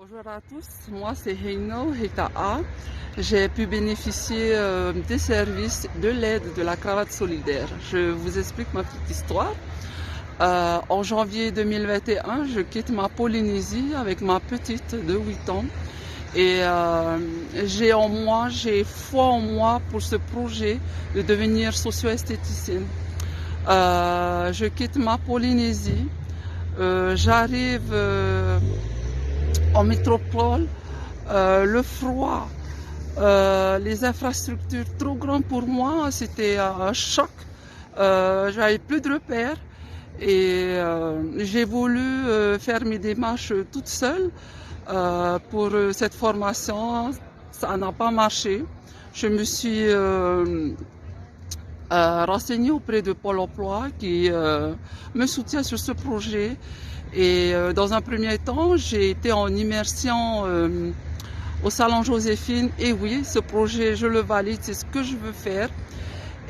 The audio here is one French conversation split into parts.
Bonjour à tous, moi c'est Heino Heta'a. J'ai pu bénéficier des services de l'aide de la cravate solidaire. Je vous explique ma petite histoire. En janvier 2021, je quitte ma Polynésie avec ma petite de 8 ans. Et j'ai foi en moi pour ce projet de devenir socio-esthéticienne. Je quitte ma Polynésie. J'arrive en métropole, le froid, les infrastructures trop grandes pour moi, c'était un choc. J'avais plus de repères et j'ai voulu faire mes démarches toute seule pour cette formation. Ça n'a pas marché. Je me suis renseignée auprès de Pôle emploi qui me soutient sur ce projet. Et dans un premier temps, j'ai été en immersion au Salon Joséphine. Et oui, ce projet, je le valide, c'est ce que je veux faire.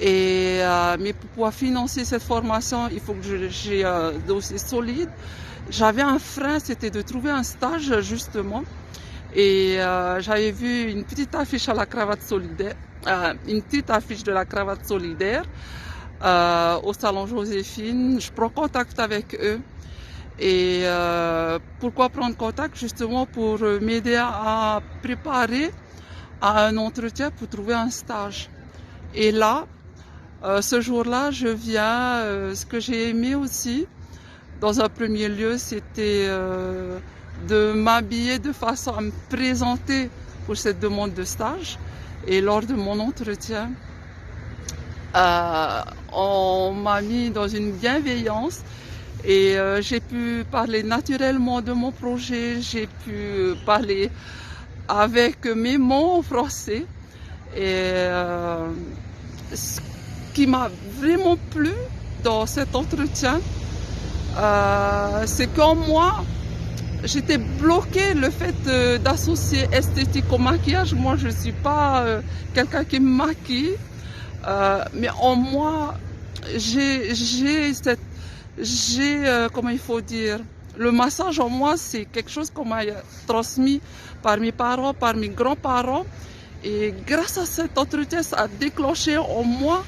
Et mais pour pouvoir financer cette formation, il faut que j'ai un dossier solide. J'avais un frein, c'était de trouver un stage justement. Et j'avais vu une petite affiche à la cravate solidaire, une petite affiche de la cravate solidaire au Salon Joséphine. Je prends contact avec eux. Et pourquoi prendre contact? Justement pour m'aider à préparer à un entretien pour trouver un stage. Et là, ce jour-là, je viens, ce que j'ai aimé aussi, dans un premier lieu, c'était de m'habiller de façon à me présenter pour cette demande de stage. Et lors de mon entretien, on m'a mis dans une bienveillance. Et j'ai pu parler naturellement de mon projet, j'ai pu parler avec mes mots en français. Et ce qui m'a vraiment plu dans cet entretien, c'est qu'en moi, j'étais bloquée le fait d'associer esthétique au maquillage. Moi, je ne suis pas quelqu'un qui me maquille, mais en moi, comment il faut dire, le massage en moi, c'est quelque chose qu'on m'a transmis par mes parents, par mes grands-parents. Et grâce à cet entretien, ça a déclenché en moi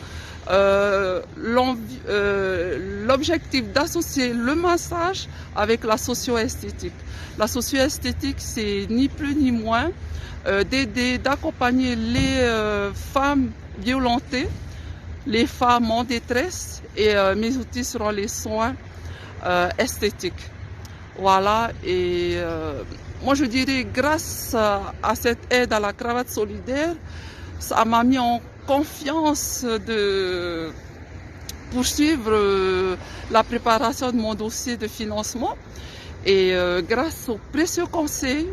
l'objectif d'associer le massage avec la socio-esthétique. La socio-esthétique, c'est ni plus ni moins d'aider, d'accompagner les femmes violentées, les femmes en détresse, et mes outils seront les soins esthétiques. Voilà, et moi je dirais grâce à cette aide à la cravate solidaire, ça m'a mis en confiance de poursuivre la préparation de mon dossier de financement. Et grâce aux précieux conseils,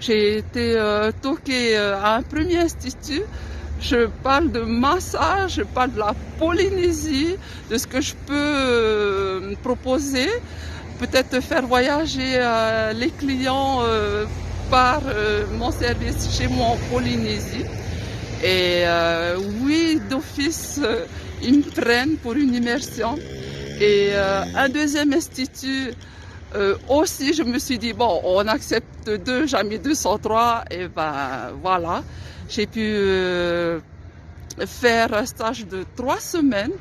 j'ai été toquée à un premier institut. Je parle de massage, je parle de la Polynésie, de ce que je peux proposer. Peut-être faire voyager les clients par mon service chez moi en Polynésie. Et oui, d'office, ils me prennent pour une immersion. Et un deuxième institut, aussi, je me suis dit, bon, on accepte 2, j'ai mis 203, et ben voilà. J'ai pu faire un stage de 3 semaines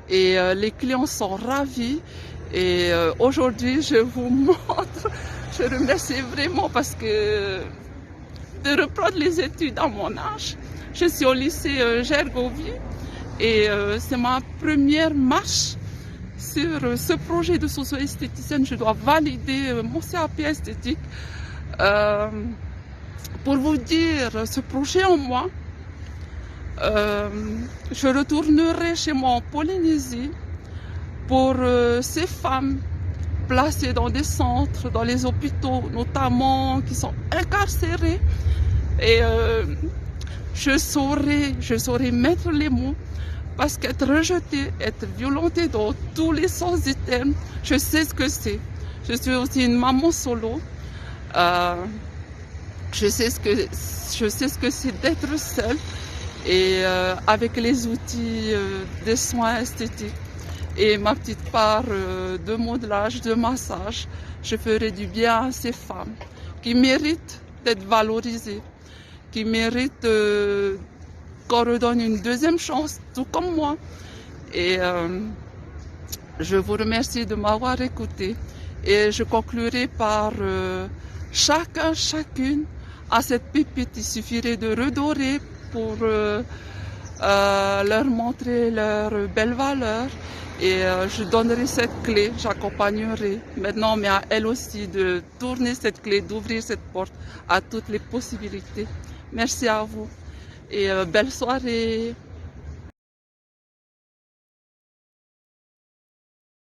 et les clients sont ravis. Et aujourd'hui, je vous montre, je remercie vraiment parce que de reprendre les études à mon âge, je suis au lycée Gergovie et c'est ma première marche sur ce projet de socio-esthéticienne. Je dois valider mon CAP esthétique. Pour vous dire, ce projet en moi, je retournerai chez moi en Polynésie pour ces femmes placées dans des centres, dans les hôpitaux notamment, qui sont incarcérées. Et je saurais mettre les mots, parce qu'être rejetée, être violentée dans tous les sens du terme, je sais ce que c'est. Je suis aussi une maman solo. Je sais ce que c'est d'être seule et avec les outils des soins esthétiques et ma petite part de modelage, de massage, je ferai du bien à ces femmes qui méritent d'être valorisés, qui méritent qu'on redonne une deuxième chance, tout comme moi. Et je vous remercie de m'avoir écouté. Et je conclurai par chacun, chacune à cette pépite. Il suffirait de redorer pour leur montrer leur belle valeur. Et je donnerai cette clé, j'accompagnerai. Maintenant, mais à elle aussi de tourner cette clé, d'ouvrir cette porte à toutes les possibilités. Merci à vous et belle soirée.